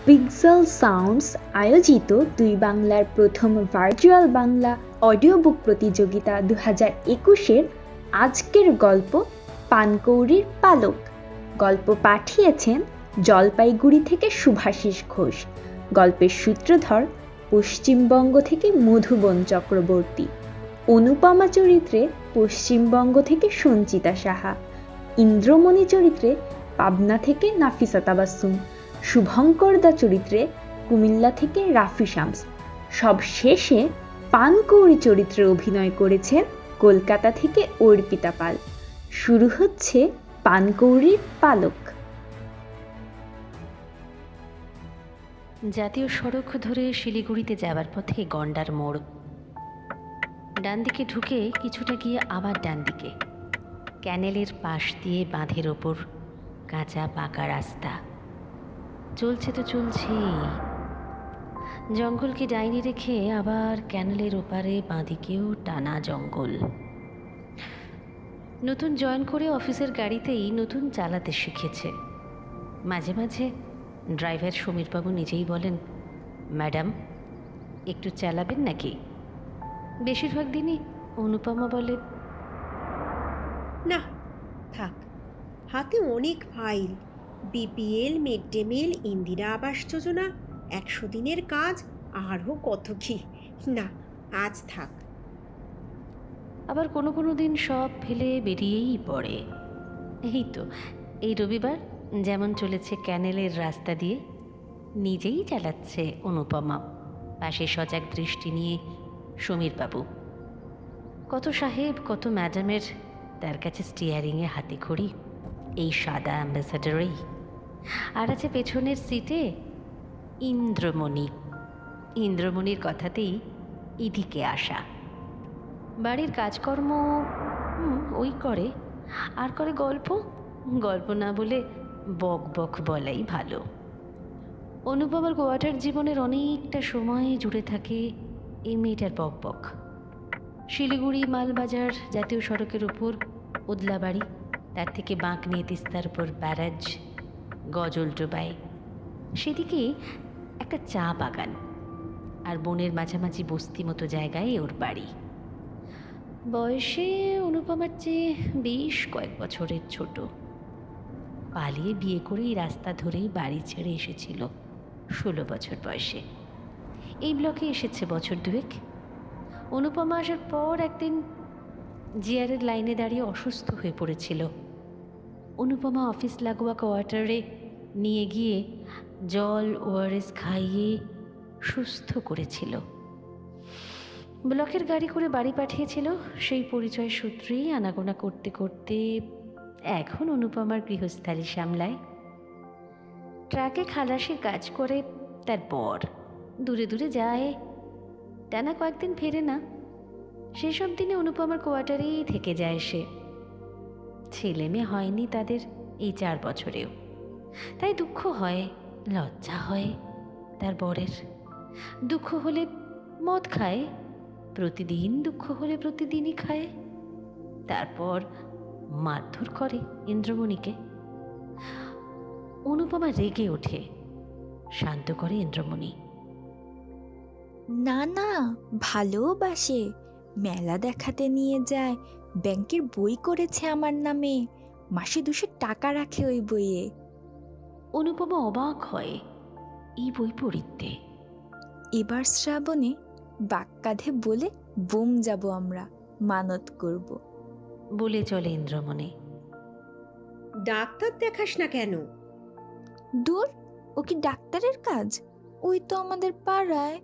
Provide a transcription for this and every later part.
Pixel sounds আয়োজিত দুই বাংলার প্রথম ভার্চুয়াল বাংলা অডিও বুক প্রতিযোগিতা 2021-এর আজকের গল্প পানকৌড়ির পালক। গল্প পাঠিয়েছেন জলপাইগুড়ি থেকে শুভাশিস ঘোষ। গল্পের সূত্রধর পশ্চিমবঙ্গ থেকে মধুবন চক্রবর্তী। অনুপমা চরিত্রে পশ্চিমবঙ্গ থেকে সঞ্চিতা সাহা। ইন্দ্রমণি চরিত্রে পাবনা থেকে নাফিসা তাবাসসুম। শুভঙ্কর দা চরিত্রে কুমিল্লা থেকে রাফি শামস। সব শেষে পানকৌড়ি চরিত্রে অভিনয় করেছেন কলকাতা থেকে অর্পিতা পাল। শুরু হচ্ছে পানকৌড়ির পালক। জাতীয় সড়ক ধরে শিলিগুড়িতে যাবার পথে গন্ডার মোড়। ডান দিকে ঢুকে কিছুটা গিয়ে আবার ডান দিকে ক্যানেলের পাশ দিয়ে বাঁধের ওপর কাঁচা পাকা রাস্তা। চলছে তো চলছেই। জঙ্গলকে ডাইনি রেখে আবার ক্যানেলের ওপারে বাঁদিকেও টানা জঙ্গল। নতুন জয়েন করে অফিসের গাড়িতেই নতুন চালাতে শিখেছে। মাঝে মাঝে ড্রাইভার সমীরবাবু নিজেই বলেন, ম্যাডাম একটু চালাবেন নাকি? বেশিরভাগ দিনই অনুপমা বলে, না থাক, হাতে অনেক file, BPL, mid day meal, Indira Awas Yojana, 100 দিনের কাজ, আরও কত কি। না, আজ থাক। আবার কোনো কোনো দিন সব ফেলে বেরিয়েই পড়ে। এই তো এই রবিবার যেমন চলেছে ক্যানেলের রাস্তা দিয়ে, নিজেই চালাচ্ছে অনুপমা, পাশে সজাগ দৃষ্টি নিয়ে সমীরবাবু। কত সাহেব কত ম্যাডামের তার কাছে স্টিয়ারিংয়ে হাতে খড়ি, এই সাদা অ্যাম্বাসাডারেই। আর আছে পেছনের সিটে ইন্দ্রমণি। ইন্দ্রমণির কথাতেই এদিকে আসা। বাড়ির কাজকর্ম ওই করে, আর করে গল্প। গল্প না বলে বক বক বলাই ভালো। অনুপমার কোয়ার্টার জীবনের অনেকটা সময় জুড়ে থাকে এই মেয়েটার বক বক। শিলিগুড়ি মালবাজার জাতীয় সড়কের ওপর ওদলাবাড়ি, তার থেকে বাঁক নিয়ে তিস্তার উপর ব্যারাজ, গজলডোবায়, সেদিকে একটা চা বাগান, আর বনের মাঝামাঝি বস্তি মতো জায়গায় ওর বাড়ি। বয়সে অনুপমার চেয়ে বেশ কয়েক বছরের ছোট। পালিয়ে বিয়ে করে এই রাস্তা ধরেই বাড়ি ছেড়ে এসেছিল 16 বছর বয়সে। এই ব্লকে এসেছে বছর দুয়েক। অনুপমা আসার পর একদিন জিয়ারের লাইনে দাঁড়িয়ে অসুস্থ হয়ে পড়েছিল। অনুপমা অফিস লাগোয়া কোয়ার্টারে নিয়ে গিয়ে জল ওআরএস খাইয়ে সুস্থ করেছিল। ব্লকের গাড়ি করে বাড়ি পাঠিয়েছিল। সেই পরিচয় সূত্রেই আনাগোনা করতে করতে এখন অনুপমার গৃহস্থালী সামলায়। ট্রাকে খালাসির কাজ করে তার বর। দূরে দূরে যায়, টানা কয়েকদিন ফেরে না। সেসব দিনে অনুপমার কোয়ার্টারেই থেকে যায় সে। ছেলে মেয়ে হয়নি তাদের এই 4 বছরেও। তাই দুঃখ হয়, লজ্জা হয় তার বরের। দুঃখ হলে মদ খায়, প্রতিদিন দুঃখ হলে প্রতিদিনই খায়। তারপর মারধর করে ইন্দ্রমণিকে। অনুপমা রেগে ওঠে, শান্ত করে ইন্দ্রমণি। না না, ভালোবাসে, মেলা দেখাতে নিয়ে যায়, ব্যাংকের বই করেছে আমার নামে, মাসে 200 টাকা রাখে ওই বইয়ে। অনুপমা অবাক হয় এই বই পড়িতে। এবার শ্রাবণে বাক কাঁধে বলে বোম যাব, আমরা মানত করব বলে চলে ইন্দ্রমণি। ডাক্তার দেখাস না কেন? দূর, ও কি ডাক্তারের কাজ? ওই তো আমাদের পাড়ায়।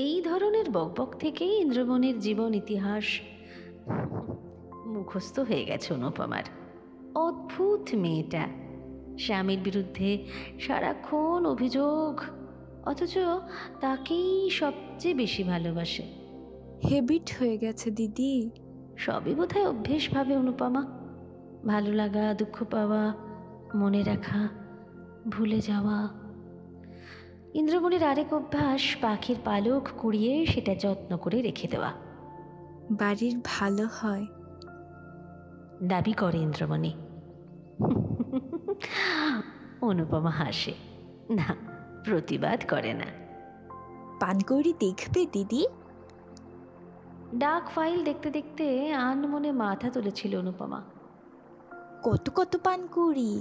এই ধরনের বকবক থেকেই ইন্দ্রমণির জীবন ইতিহাস মুখস্থ হয়ে গেছে অনুপমার। অদ্ভুত মেয়েটা, স্বামীর বিরুদ্ধে সারাক্ষণ অভিযোগ, অথচ তাকেই সবচেয়ে বেশি ভালোবাসে। হেবিট হয়ে গেছে দিদি। সবই বোধহয় অভ্যেস ভাবে অনুপমা। ভালো লাগা, দুঃখ পাওয়া, মনে রাখা, ভুলে যাওয়া। ইন্দ্রমণির আরেক অভ্যাস পাখির পালক কুড়িয়ে সেটা যত্ন করে রেখে দেওয়া। বাড়ির ভালো হয় দাবি করে ইন্দ্রমণি। অনুপমা হাসে, না প্রতিবাদ করে না। পানকৌড়ি দেখবে দিদি? ডাক ফাইল দেখতে দেখতে আনমনে মাথা তুলেছিল অনুপমা। কত কত পানকৌড়ি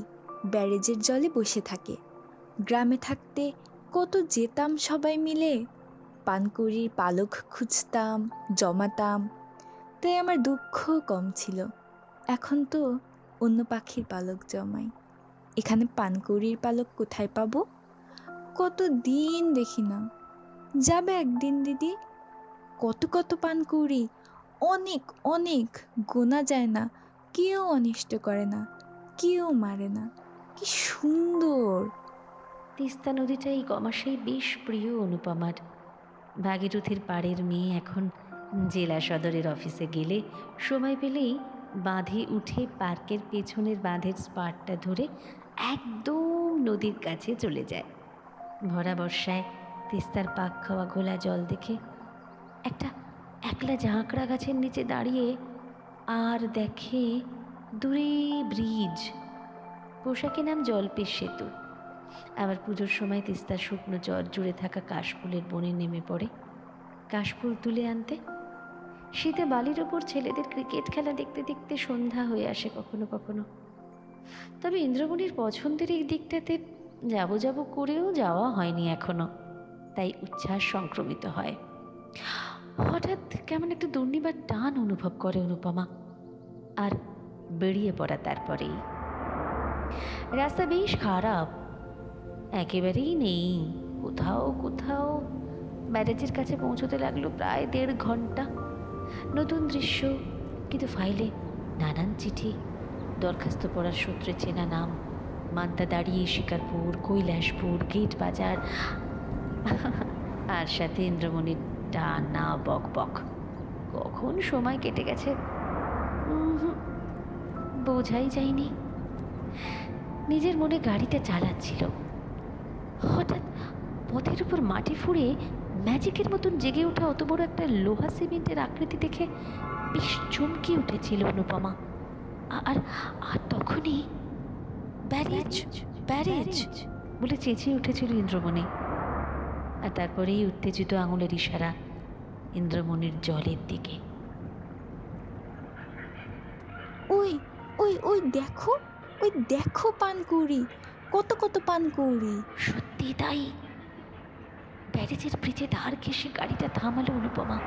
ব্যারেজের জলে বসে থাকে। গ্রামে থাকতে কত যেতাম সবাই মিলে, পানকৌড়ির পালক খুঁজতাম, জমাতাম। তাই আমার দুঃখ কম ছিল। এখন তো অন্য পাখির পালক জমাই। এখানে পানকৌড়ির পালক কোথায় পাবো? কত দিন দেখি না। যাবে একদিন দিদি? কত কত পানকৌড়ি, অনেক অনেক, গোনা যায় না। কেউ অনিষ্ট করে না, কেউ মারে না। কি সুন্দর! তিস্তা নদীটা এই কমাসেই বেশ প্রিয় অনুপমার। ভাগীরথীর পাড়ের মেয়ে এখন জেলা সদরের অফিসে গেলে সময় পেলেই বাঁধে উঠে পার্কের পেছনের বাঁধের স্পারটা ধরে একদম নদীর কাছে চলে যায়। ভরা বর্ষায় তিস্তার পাক খাওয়া ঘোলা জল দেখে একটা একলা ঝাঁকড়া গাছের নিচে দাঁড়িয়ে আর দেখে দূরে ব্রিজ, পোশাকে নাম জলপেশ সেতু। আবার পুজোর সময় তিস্তার শুকনো চর জুড়ে থাকা কাশফুলের বনে নেমে পড়ে কাশফুল তুলে আনতে। শীতে বালির ওপর ছেলেদের ক্রিকেট খেলা দেখতে দেখতে সন্ধ্যা হয়ে আসে কখনো কখনো। তবে ইন্দ্রমণির পছন্দের এই দিকটাতে যাব করেও যাওয়া হয়নি এখনো, তাই উচ্ছ্বাস সংক্রমিত হয়। হঠাৎ কেমন একটা দুর্নিবার টান অনুভব করে অনুপমা, আর বেরিয়ে পড়া তারপরেই। রাস্তা বেশ খারাপ, একেবারেই নেই কোথাও কোথাও। ব্যারেজের কাছে পৌঁছতে লাগলো প্রায় 1.5 ঘন্টা। নতুন দৃশ্য, কিন্তু ফাইলে নানান চিঠি, দরখাস্ত পড়ার সূত্রে চেনা নাম, মান্তা দাঁড়িয়ে, শিকারপুর, কৈলাসপুর, গেট বাজার, আর সাথে ইন্দ্রমণির টানা বক বক। কখন সময় কেটে গেছে বোঝাই যায়নি। নিজের মনে গাড়িটা চালাচ্ছিল, হঠাৎ পথের উপর মাটি ফুঁড়ে ম্যাজিকের মতন জেগে ওঠা অত বড় একটা লোহা সিমেন্টের আকৃতি দেখে বেশ চমকে উঠেছিল অনুপমা। আর আর তখনই ব্যারেজ ব্যারেজ বলে চেঁচিয়ে উঠেছিল ইন্দ্রমণি। আর তারপরেই উত্তেজিত আঙুলের ইশারা ইন্দ্রমণির জলের দিকে। ওই ওই ওই দেখো, ওই দেখো পানকৌড়ি, কত কত পানকৌড়ি। সত্যি তাই। ব্যারেজের ব্রিজে ধার ঘেঁষে গাড়িটা থামালো অনুপমা।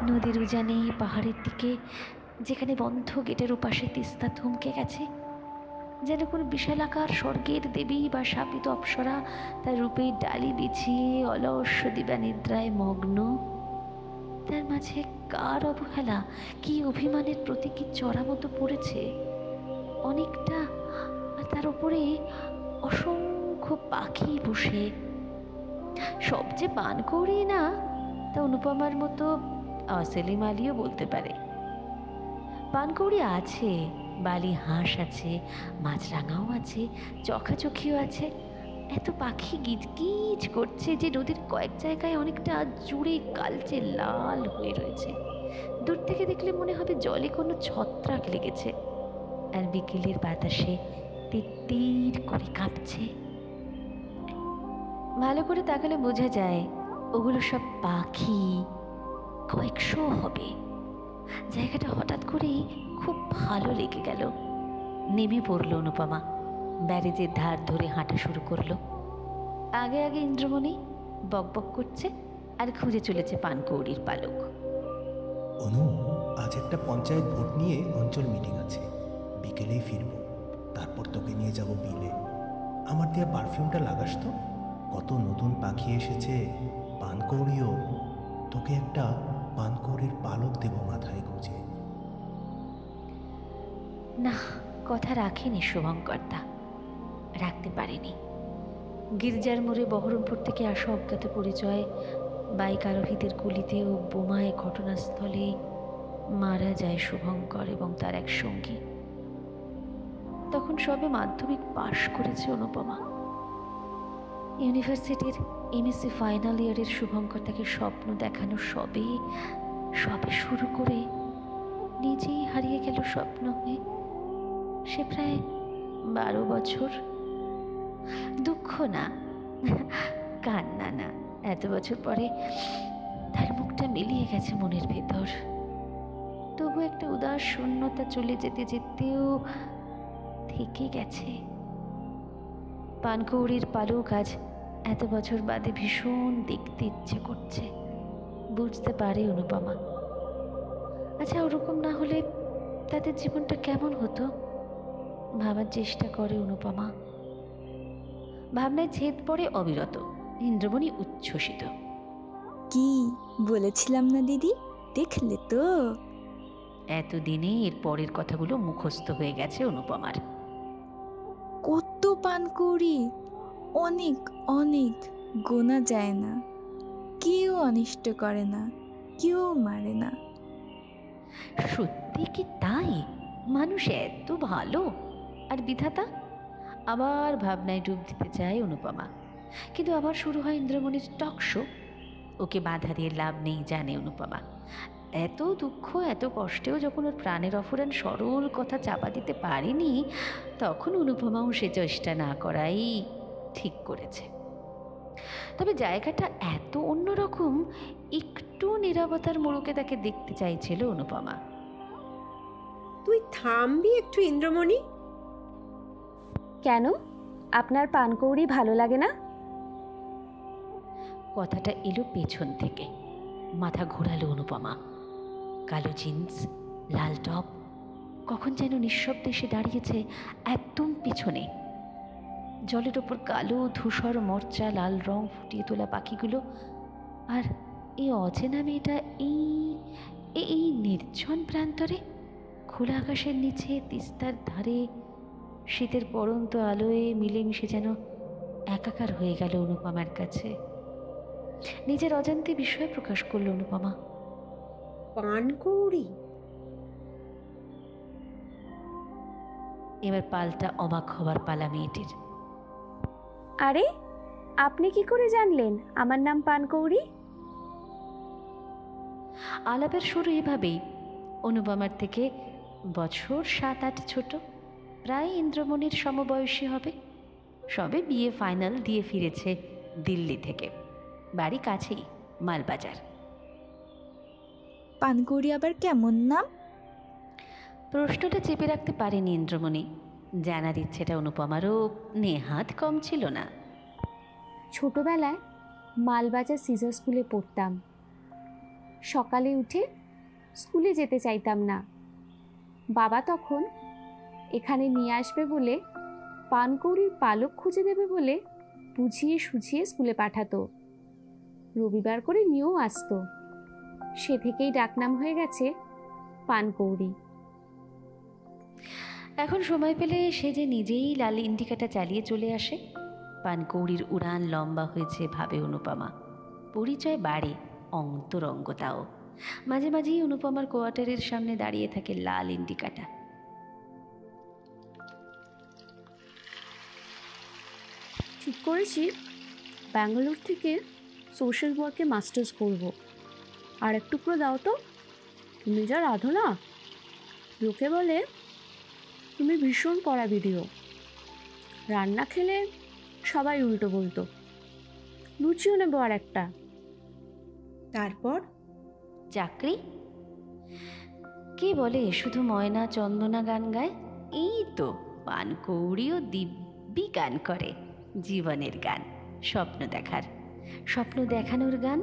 নদীর উজানে পাহাড়ের দিকে, যেখানে বন্ধ গেটের ওপাশে তিস্তা থমকে গেছে, যেন কোনো বিশালাকার স্বর্গের দেবী বা শাপিত অপ্সরা তার রূপের ডালি বিছিয়ে অলস দিবানিদ্রায় মগ্ন। তার মাঝে কার অবহেলা, কি অভিমানের প্রতীকী চড়া মতো পড়েছে অনেকটা, আর তার উপরে অসংখ্য পাখি বসে। সবচেয়ে পানকৌড়ি না, তা অনুপমার মতো অসেলিম আলীও বলতে পারে। পানকৌড়ি আছে, বালি হাঁস আছে, মাছরাঙাও আছে, চোখাচোখিও আছে। এত পাখি গিজগিজ করছে যে নদীর কয়েক জায়গায় অনেকটা জুড়ে কালচে লাল হয়ে রয়েছে। দূর থেকে দেখলে মনে হবে জলে কোনো ছত্রাক লেগেছে, আর বিকেলের বাতাসে তিত্তির করে কাঁপছে। ভালো করে তাকালে বোঝা যায় ওগুলো সব পাখি, কয়েকশো হবে। জায়গাটা হঠাৎ করেই খুব ভালো লেগে গেল। নেমে পড়ল অনুপমা, ব্যারেজের ধার ধরে হাঁটা শুরু করলো। আগে আগে ইন্দ্রমণি বকবক করছে আর খুঁজে চলেছে পানকৌড়ির পালক। অনু, আজ একটা পঞ্চায়েত ভোট নিয়ে অঞ্চল মিটিং আছে, বিকেলেই ফিরবো। তারপর তোকে নিয়ে যাব বিলে। আমার দেয়া পারফিউমটা লাগাস তো? কত নতুন পাখি এসেছে, পানকৌড়িও। তোকে একটা পানকৌড়ির পালক দেব মাথায় গুঁজে। না, কথা রাখেনি শুভঙ্করদা, রাখতে পারেনি। গির্জার মোড়ে বহরমপুর থেকে আসা অজ্ঞাত পরিচয় বাইক আরোহীদের গুলিতে ও বোমায় ঘটনাস্থলে মারা যায় শুভঙ্কর এবং তার এক সঙ্গী। তখন সবে মাধ্যমিক পাশ করেছে অনুপমা। ইউনিভার্সিটির এমএসসি ফাইনাল ইয়ারের শুভঙ্কর তাকে স্বপ্ন দেখানো সবে শুরু করে নিজেই হারিয়ে গেল স্বপ্ন হয়ে। সে প্রায় 12 বছর। দুঃখ না, কান্না না, এত বছর পরে তার মুখটা মিলিয়ে গেছে মনের ভেতর। তবু একটা উদাস শূন্যতা চলে যেতে যেতেও থেকে গেছে। পানকৌড়ির পালক আজ এত বছর বাদে ভীষণ দেখতে ইচ্ছে করছে। বুঝতে পারে অনুপমা। আচ্ছা, ওরকম না হলে তাদের জীবনটা কেমন হতো ভাবার চেষ্টা করে অনুপমা। ভাবনায় ছেদ পড়ে অবিরত। ইন্দ্রমণি উচ্ছ্বসিত। কি বলেছিলাম না দিদি, দেখলে তো? এতদিনে এর পরের কথাগুলো মুখস্থ হয়ে গেছে অনুপমার। কত পানকৌড়ি, অনেক অনেক, গোনা যায় না। কেউ অনিষ্ট করে না, কেউ মারে না। সত্যি কি তাই? মানুষ এত ভালো, আর বিধাতা? আবার ভাবনায় ডুব দিতে চায় অনুপমা, কিন্তু আবার শুরু হয় ইন্দ্রমণির টকশো। ওকে বাধা দিয়ে লাভ নেই, জানে অনুপমা। এত দুঃখ, এত কষ্টেও যখন ওর প্রাণের অফুরান সরল কথা চাপা দিতে পারেনি, তখন অনুপমাও সে চেষ্টা না করাই ঠিক করেছে। তবে জায়গাটা এত অন্যরকম, একটু নীরবতার মোড়কে তাকে দেখতে চাইছিল অনুপমা। তুই থামবি একটু ইন্দ্রমণি? কেন, আপনার পানকৌড়ি ভালো লাগে না? কথাটা এলো পেছন থেকে। মাথা ঘোরালো অনুপমা। কালো জিন্স, লাল টপ, কখন যেন নিঃশব্দে এসে দাঁড়িয়েছে একদম পেছনে। জলের ওপর কালো ধূসর মরচা লাল রং ফুটিয়ে তোলা পাখিগুলো, আর এই অচেনা মেয়েটা এই এই নির্জন প্রান্তরে, খোলা আকাশের নিচে, তিস্তার ধারে, শীতের পড়ন্ত আলোয় মিলেমিশে যেন একাকার হয়ে গেল অনুপমার কাছে। নিজের অজান্তে বিস্ময় প্রকাশ করল অনুপমা। পানকৌড়ি? এবার পাল্টা অবাক হবার পালা মেয়েটির। আরে, আপনি কি করে জানলেন আমার নাম পানকৌড়ি? আলাপের শুরু এভাবেই। অনুপমার থেকে বছর 7-8 ছোট, প্রায় ইন্দ্রমণির সমবয়সী হবে। সবে বিয়ে ফাইনাল দিয়ে ফিরেছে দিল্লি থেকে। বাড়ি কাছেই, মালবাজার। পানকৌড়ি আবার কেমন নাম? প্রশ্নটা চেপে রাখতে পারেনি ইন্দ্রমণি। জানার ইচ্ছেটা অনুপমারও নেহাত কম ছিল না। ছোটবেলায় মালবাজার সিজার স্কুলে পড়তাম। সকালে উঠে স্কুলে যেতে চাইতাম না। বাবা তখন এখানে নিয়ে আসবে বলে, পানকৌড়ির পালক খুঁজে দেবে বলে বুঝিয়ে সুঝিয়ে স্কুলে পাঠাতো। রবিবার করে নিয়েও আসতো। সে থেকেই ডাকনাম হয়ে গেছে পানকৌড়ি। এখন সময় পেলে সে যে নিজেই লাল ইন্ডিকাটা চালিয়ে চলে আসে। পানকৌড়ির উড়ান লম্বা হয়েছে ভাবে অনুপমা। পরিচয় বাড়ে অন্তরঙ্গতাও। মাঝে মাঝেই অনুপমার কোয়ার্টারের সামনে দাঁড়িয়ে থাকে লাল ইন্ডিকাটা। ঠিক করেছি ব্যাঙ্গালোর থেকে সোশ্যাল ওয়ার্কে মাস্টার্স করব। আর এক টুকরো দাও তো। তুমি যা রাঁধো না, লোকে বলে তুমি ভীষণ কড়া ভিডিও। রান্না খেলে সবাই উল্টো বলতো। লুচিও নেবো আর একটা। তারপর? চাকরি? কে বলে শুধু ময়না চন্দনা গান গায়? এই তো পানকৌড়িও দিব্যি গান করে। জীবনের গান, স্বপ্ন দেখার, স্বপ্ন দেখানোর গান।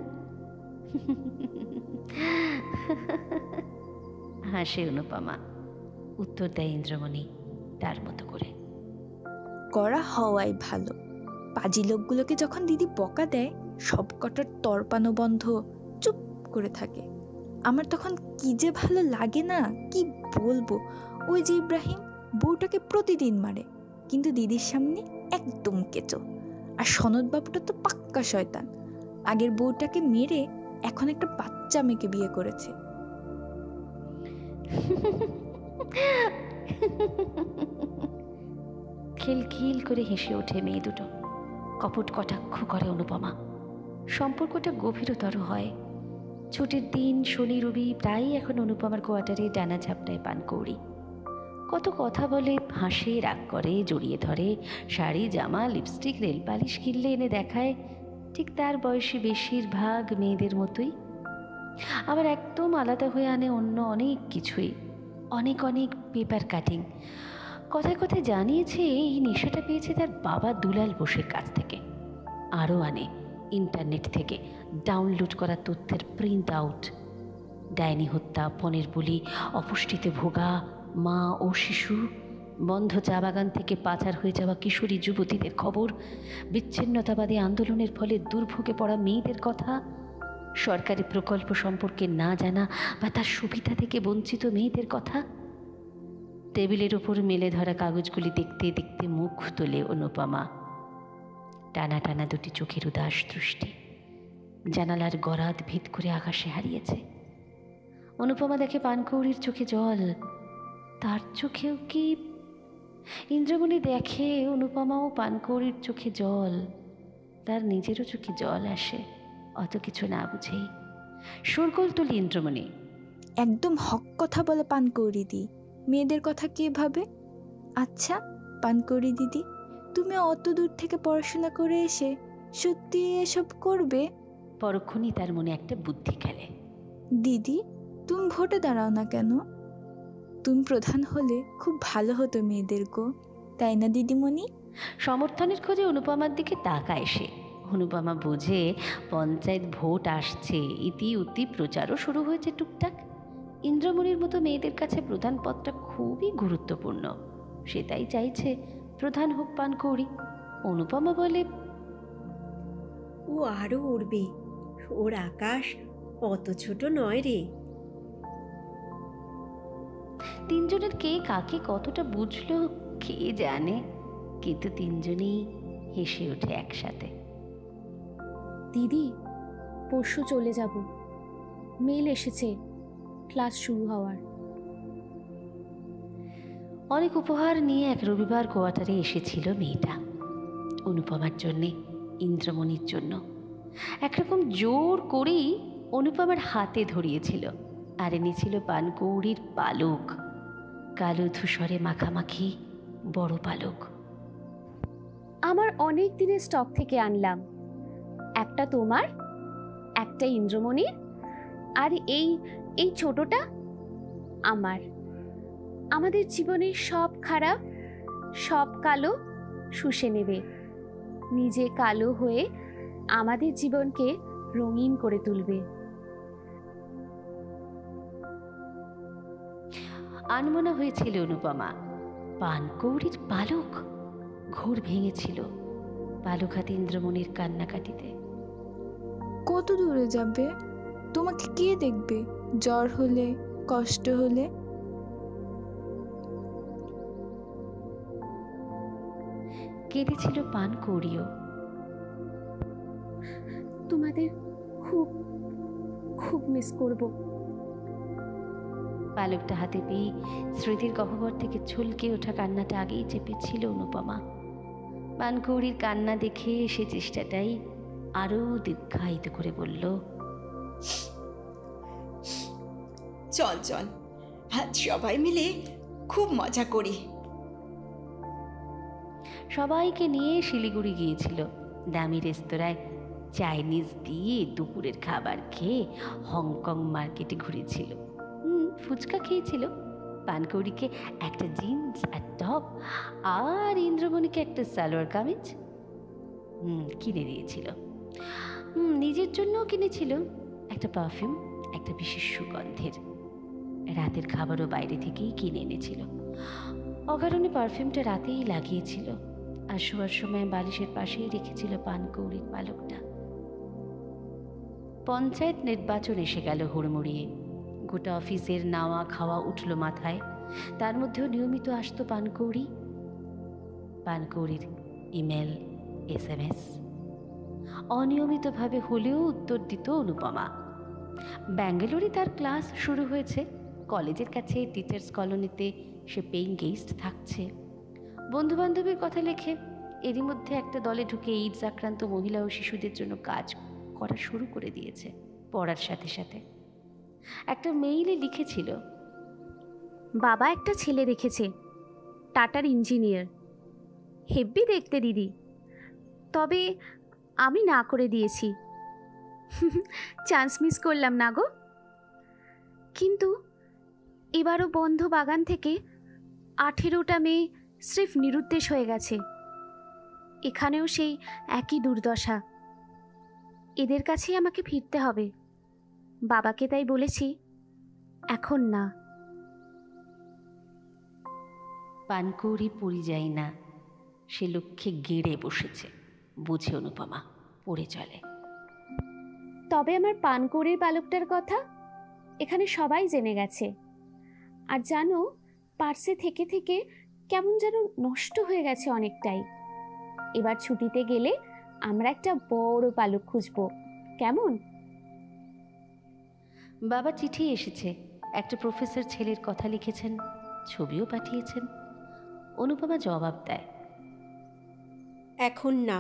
হাসে অনুপমা। উত্তর দেয় ইন্দ্রমণি তার মতো করে। করা হওয়াই ভালো। পাজি লোকগুলোকে যখন দিদি বকা দেয়, সব কটার তর্পানো বন্ধ চুপ করে থাকে। আমার তখন কি যে ভালো লাগে না, কি বলবো। ওই যে ইব্রাহিম, বউটাকে প্রতিদিন মারে, কিন্তু দিদির সামনে একদম কেঁচো। আর সনদ বাবুটা তো পাক্কা শয়তান। আগের বউটাকে মেরে এখন একটা বাচ্চা মেয়েকে বিয়ে করেছে। খিলখিল করে হেসে ওঠে মেয়ে দুটো। কপট কটাক্ষ করে অনুপমা। সম্পর্কটা গভীরতর হয়। ছুটির দিন শনি রবি প্রায়ই এখন অনুপমার কোয়ার্টারে ডানা ঝাপটায় পানকৌড়ি। কত কথা বলে, হাসে, রাগ করে, জড়িয়ে ধরে, শাড়ি, জামা, লিপস্টিক, রেল পালিশ কিনলে এনে দেখায়। ঠিক তার বয়সী বেশিরভাগ মেয়েদের মতোই। আবার একদম আলাদা হয়ে আনে অন্য অনেক কিছুই, অনেক অনেক পেপার কাটিং। কথায় কথায় জানিয়েছে এই নেশাটা পেয়েছে তার বাবা দুলাল বোসের কাছ থেকে। আরও আনে ইন্টারনেট থেকে ডাউনলোড করা তথ্যের প্রিন্ট আউট। ডাইনি হত্যা, পনের বলি, অপুষ্টিতে ভোগা মা ও শিশু, বন্ধ চা বাগান থেকে পাচার হয়ে যাওয়া কিশোরী যুবতীদের খবর, বিচ্ছিন্নতাবাদী আন্দোলনের ফলে দুর্ভোগে পড়া মেয়েদের কথা, সরকারি প্রকল্প সম্পর্কে না জানা বা তার সুবিধা থেকে বঞ্চিত মেয়েদের কথা। টেবিলের ওপর মেলে ধরা কাগজগুলি দেখতে দেখতে মুখ তোলে অনুপমা। টানা টানা দুটি চোখের উদাস দৃষ্টি জানালার গরাদ ভেদ করে আকাশে হারিয়েছে। অনুপমা দেখে পানকৌড়ির চোখে জল। তার চোখেও কি? ইন্দ্রমণি দেখে অনুপমা ও পানকৌড়ির চোখে জল। তার নিজেরও চোখে জল আসে, অত কিছু না বুঝেই। শোরগোল তুলি ইন্দ্রমণি। একদম হক কথা বলে পানকৌড়ি দি। মেয়েদের কথা কে ভাবে? আচ্ছা পানকৌড়ি দিদি, তুমি অত দূর থেকে পড়াশোনা করে এসে সত্যি এসব করবে? পরক্ষণই তার মনে একটা বুদ্ধি খেলে। দিদি, তুমি ভোটে দাঁড়াও না কেন? তুমি প্রধান হলে খুব ভালো হতো মেয়েদের গো, তাই না দিদিমণি? সমর্থনের খোঁজে অনুপমার দিকে তাকায় সে। অনুপমা বোঝে পঞ্চায়েত ভোট আসছে, ইতি উতি প্রচারও শুরু হয়েছে টুকটাক। ইন্দ্রমণির মতো মেয়েদের কাছে প্রধান পদটা খুবই গুরুত্বপূর্ণ। সে তাই চাইছে প্রধান হোক পানকৌড়ি। অনুপমা বলে, ও আরো উড়বে, ওর আকাশ অত ছোট নয় রে। তিনজনের কে কাকে কতটা বুঝলো কে জানে, কিন্তু তিনজনেই হেসে ওঠে একসাথে। দিদি, পরশু চলে যাব, মেল এসেছে ক্লাস শুরু হওয়ার। অনেক উপহার নিয়ে এক রবিবার কোয়ার্টারে এসেছিল মেয়েটা। অনুপমার জন্যে, ইন্দ্রমণির জন্য। একরকম জোর করেই অনুপমার হাতে ধরিয়েছিল, আর এনেছিল পানকৌড়ির পালক। কালো ধূসরে মাখামাখি বড় পালক। আমার অনেক দিনের স্টক থেকে আনলাম। একটা তোমার, একটা ইন্দ্রমণির, আর এই এই ছোটটা আমার। আমাদের জীবনের সব খারাপ, সব কালো শুষে নেবে, নিজে কালো হয়ে আমাদের জীবনকে রঙিন করে তুলবে। আনমনা হয়েছিল অনুপমা। পানকৌড়ির পালক! ঘোর ভেঙেছিল পালক হাতে ইন্দ্রমণির কান্নাকাটিতে। কত দূরে যাবে? তোমাকে কে দেখবে জ্বর হলে, কষ্ট হলে? কেঁদেছিল পানকৌড়িও। তোমাদের খুব খুব মিস করব। পালকটা হাতে পেয়ে স্মৃতির গহ্বর থেকে ছলকে ওঠা কান্নাটা আগেই চেপেছিল অনুপমা। পানকৌড়ির কান্না দেখে সে চেষ্টাটাই আরো দীর্ঘায়িত করে বলল, চল চল, আজ সবাই মিলে খুব মজা করি। সবাইকে নিয়ে শিলিগুড়ি গিয়েছিল। দামি রেস্তোরাঁয় চাইনিজ দিয়ে দুপুরের খাবার খেয়ে হংকং মার্কেটে ঘুরেছিল। ফুচকা খেয়েছিল। পানকৌড়িকে একটা জিন্স আর টপ, আর ইন্দ্রমণিকে একটা সালোয়ার কামিজ কিনে দিয়েছিল। নিজের জন্যও কিনেছিল একটা পারফিউম, একটা বিশেষ সুগন্ধের। রাতের খাবারও বাইরে থেকেই কিনে এনেছিল। অকারণে পারফিউমটা রাতেই লাগিয়েছিল, আর শোয়ার সময় বালিশের পাশেই রেখেছিল পানকৌড়ির পালকটা। পঞ্চায়েত নির্বাচন এসে গেল হুড়মুড়িয়ে। গোটা অফিসের নাওয়া খাওয়া উঠল মাথায়। তার মধ্যেও নিয়মিত আসতো পানকৌড়ি। পানকৌড়ির ইমেল, SMS। অনিয়মিতভাবে হলেও উত্তর দিত অনুপমা। ব্যাঙ্গালোরে তার ক্লাস শুরু হয়েছে। কলেজের কাছে টিচার্স কলোনিতে সে পেইং গেস্ট থাকছে। বন্ধুবান্ধবের কথা লেখে। এরই মধ্যে একটা দলে ঢুকে এইডস আক্রান্ত মহিলা ও শিশুদের জন্য কাজ করা শুরু করে দিয়েছে পড়ার সাথে সাথে। একটা মেইলে লিখেছিল, বাবা একটা ছেলে রেখেছে, টাটার ইঞ্জিনিয়ার, হেব্বি দেখতে দিদি। তবে আমি না করে দিয়েছি। চান্স মিস করলাম না গো। কিন্তু এবারও বন্ধ বাগান থেকে 18টা মেয়ে স্রেফ নিরুদ্দেশ হয়ে গেছে। এখানেও সেই একই দুর্দশা। এদের কাছেই আমাকে ফিরতে হবে। বাবাকে তাই বলেছি, এখন না। পানকৌড়ি পরিযায়ী না, সে লক্ষ্যে গেড়ে বসেছে, বুঝে অনুপমা, পড়ে চলে। তবে আমার পানকৌড়ির বালকটার কথা এখানে সবাই জেনে গেছে। আর জানো, পার্সে থেকে থেকে কেমন যেন নষ্ট হয়ে গেছে অনেকটাই। এবার ছুটিতে গেলে আমরা একটা বড় পালক খুঁজবো, কেমন? বাবা চিঠি এসেছে, একটা প্রফেসর ছেলের কথা লিখেছেন, ছবিও পাঠিয়েছেন। অনুপমা জবাব দেয়, এখন না।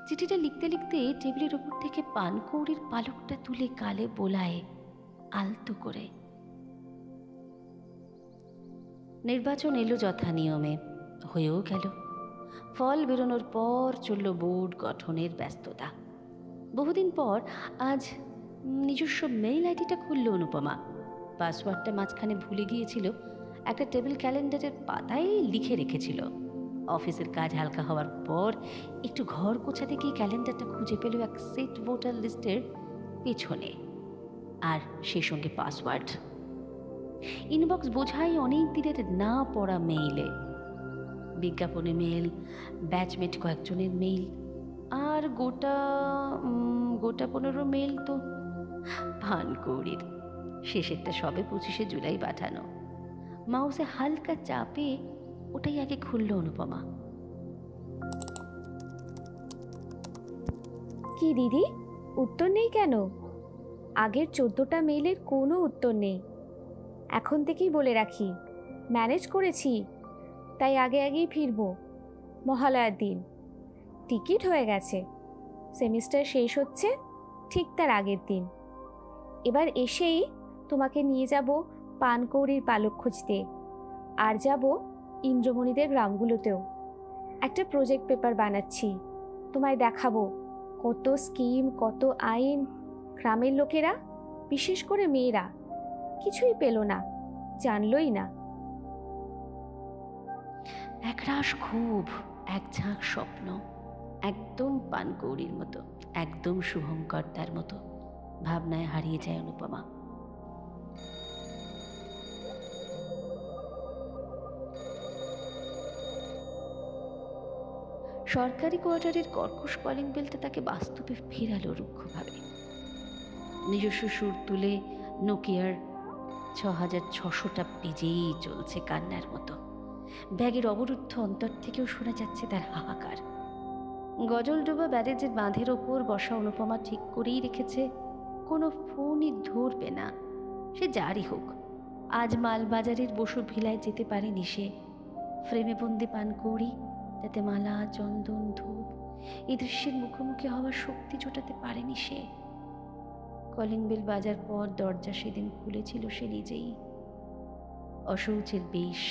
চিঠিটা লিখতে লিখতে টেবিলের উপর থেকে পানকৌড়ির পালকটা তুলে গালে বোলায় আলতো করে। নির্বাচন এলো যথা নিয়মে, হয়েও গেল। ফল বেরোনোর পর চলল বোর্ড গঠনের ব্যস্ততা। বহুদিন পর আজ নিজস্ব মেইল আইডিটা খুলল অনুপমা। পাসওয়ার্ডটা মাঝখানে ভুলে গিয়েছিল, একটা টেবিল ক্যালেন্ডারের পাতায় লিখে রেখেছিল। অফিসের কাজ হালকা হওয়ার পর একটু ঘর গোছাতে গিয়ে ক্যালেন্ডারটা খুঁজে পেল এক সেট ভোটার লিস্টের পেছনে, আর সেই সঙ্গে পাসওয়ার্ড। ইনবক্স বোঝাই অনেক দিনের না পড়া মেইলে, বিজ্ঞাপনে মেল, ব্যাচমেট কয়েকজনের মেইল, আর গোটা 15 মেইল তো পানকৌড়ির। শেষেরটা সবে 25শে জুলাই পাঠানো। মাউসে হালকা চাপে ওটাই আগে খুলল অনুপমা। কি দিদি, উত্তর নেই কেন? আগের 14টা মেইলের কোনো উত্তর নেই। এখন থেকেই বলে রাখি, ম্যানেজ করেছি, তাই আগে আগেই ফিরবো মহালয়ার দিন। টিকিট হয়ে গেছে, সেমিস্টার শেষ হচ্ছে ঠিক তার আগের দিন। এবার এসেই তোমাকে নিয়ে যাব পানকৌড়ির পালক খুঁজতে, আর যাব ইন্দ্রমণিদের গ্রামগুলোতেও। একটা প্রজেক্ট পেপার বানাচ্ছি, তোমায় দেখাবো কত স্কিম, কত আইন। গ্রামের লোকেরা, বিশেষ করে মেয়েরা, কিছুই পেল না, জানলই না। একরাশ ক্ষোভ, এক ঝাঁক স্বপ্ন, একদম পানকৌড়ির মতো, একদম শুভঙ্করদার মতো ভাবনায় হারিয়ে যায় অনুপমা। সরকারি কোয়ার্টারের কর্কশ কলিং বেলটা তাকে বাস্তবে ফেরালো রুক্ষভাবে। নিজস্ব সুর তুলে নোকিয়ার 6600টা বেজেই চলছে কান্নার মতো। ব্যাগের অবরুদ্ধ অন্তর থেকেও শোনা যাচ্ছে তার হাহাকার। গজলডোবা ব্যারেজের বাঁধের ওপর বসা অনুপমা ঠিক করেই রেখেছে, কোনো ফোনই ধরবে না, সে যারই হোক। আজ মালবাজারের বসুর ভিলায় যেতে পারেনি সে। ফ্রেমে বন্দি পানকৌড়ি, তাতে মালা, চন্দন, ধূপ, এই দৃশ্যের মুখোমুখি হওয়ার শক্তি জোটাতে পারেনি সে। কলিং বেল বাজার পর দরজা সেদিন খুলেছিল সে নিজেই। অশৌচের বেশ,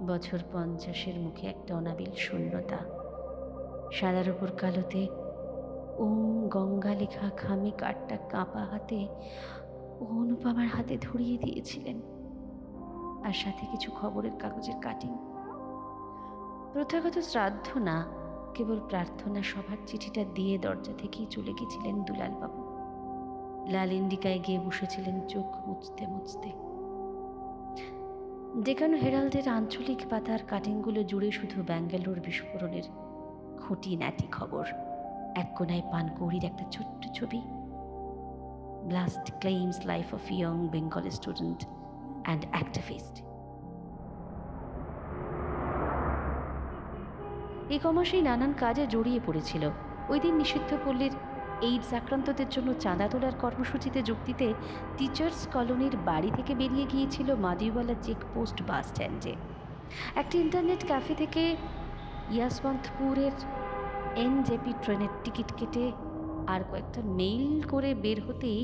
বছর 50-এর মুখে একটা অনাবিল শূন্যতা। সাদার ওপর কালোতে ওম গঙ্গা লেখা খামে কাঠটা কাঁপা হাতে অনুপমার হাতে ধরিয়ে দিয়েছিলেন, আর সাথে কিছু খবরের কাগজের কাটিং। প্রথাগত শ্রাদ্ধ না, কেবল প্রার্থনা সভার চিঠিটা দিয়ে দরজা থেকেই চলে গেছিলেন দুলালবাবু। লাল ইন্ডিকায় গিয়ে বসেছিলেন চোখ মুছতে মুছতে। ডেকানো হেরাল্ডের আঞ্চলিক পাতার কাটিংগুলো জুড়ে শুধু ব্যাঙ্গালোর বিস্ফোরণের খুঁটিনাটি খবর। এক কোনায় পানকৌড়ির একটা ছোট্ট ছবি, blast claims life of young Bengal student and activist. এই কমাসেই নানান কাজে জড়িয়ে পড়েছিল। ওই দিন নিষিদ্ধ পল্লীর এইডস আক্রান্তদের জন্য চাঁদা তোলার কর্মসূচিতে যোগ দিতে টিচার্স কলোনির বাড়ি থেকে বেরিয়ে গিয়েছিল মাদিওয়ালা চেকপোস্ট বাস স্ট্যান্ডে। একটি ইন্টারনেট ক্যাফে থেকে ইয়াসবন্তপুরের এনজেপি ট্রেনের টিকিট কেটে আর কয়েকটা মেইল করে বের হতেই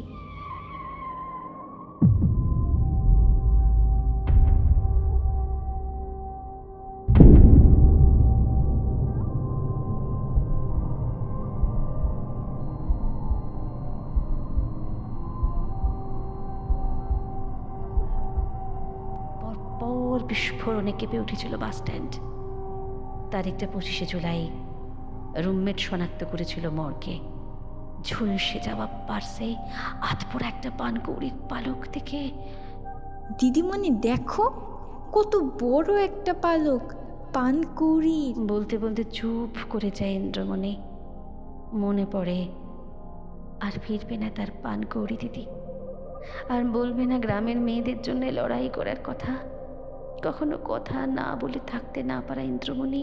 বিস্ফোরণে কেঁপে উঠেছিল বাস স্ট্যান্ড। তারিখটা 25শে জুলাই। রুমমেট শনাক্ত করেছিল মর্গে। ঝুলসে যাওয়া পার্সে আধপোড়া একটা পানকৌড়ির পালক থেকে। দিদিমণি দেখো, কত বড় একটা পালক, পানকৌড়ির। বলতে বলতে চুপ করে যায় ইন্দ্রমণি। মনে পড়ে আর ফিরবে না তার পানকৌড়ি দিদি, আর বলবে না গ্রামের মেয়েদের জন্য লড়াই করার কথা। কখনো কথা না বলে থাকতে না পারা ইন্দ্রমণি,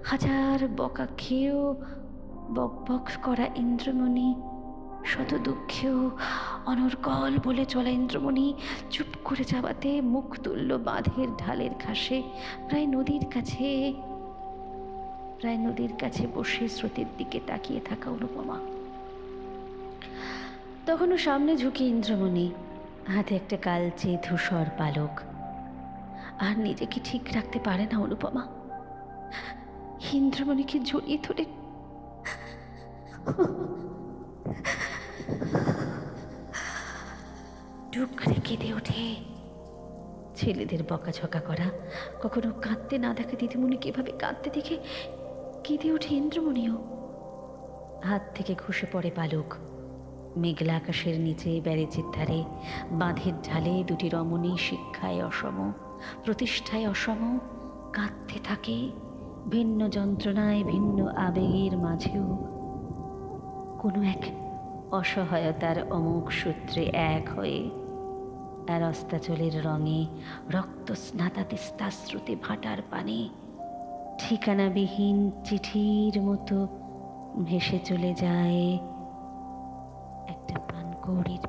হাজার বকা খেয়েও বকবক করা ইন্দ্রমণি, শত দুঃখেও অনর্গল বলে চলা ইন্দ্রমণি চুপ করে যাওয়াতে মুখ তুলল বাঁধের ঢালের ঘাসে, প্রায় নদীর কাছে বসে স্রোতের দিকে তাকিয়ে থাকা অনুপমা। তখনও সামনে ঝুঁকে ইন্দ্রমণি, হাতে একটা কালচে ধূসর পালক। আর নিজেকে ঠিক রাখতে পারে না অনুপমা। ইন্দ্রমণিকে জড়িয়ে ধরে টুকরে কেঁদে ওঠে। ছেলেদের বকাঝকা করা, কখনো কাঁদতে না দেখা দিদিমণিকে এভাবে কাঁদতে দেখে কেঁদে ওঠে ইন্দ্রমণিও। হাত থেকে খসে পড়ে পালক। মেঘলা আকাশের নিচে ব্যারেজের ধারে বাঁধের ঢালে দুটি রমণী শিক্ষায় অসম, প্রতিষ্ঠায় অসম, কাঁদতে থাকে ভিন্ন যন্ত্রণায়, ভিন্ন আবেগের মাঝেও কোনো এক অসহায়তার অমুক সূত্রে এক হয়ে। আর অস্তাচলের রঙে রক্তস্নাতা তিস্তাশ্রুতি ভাটার পানে ঠিকানাবিহীন চিঠির মতো ভেসে চলে যায় একটা পানকৌড়ির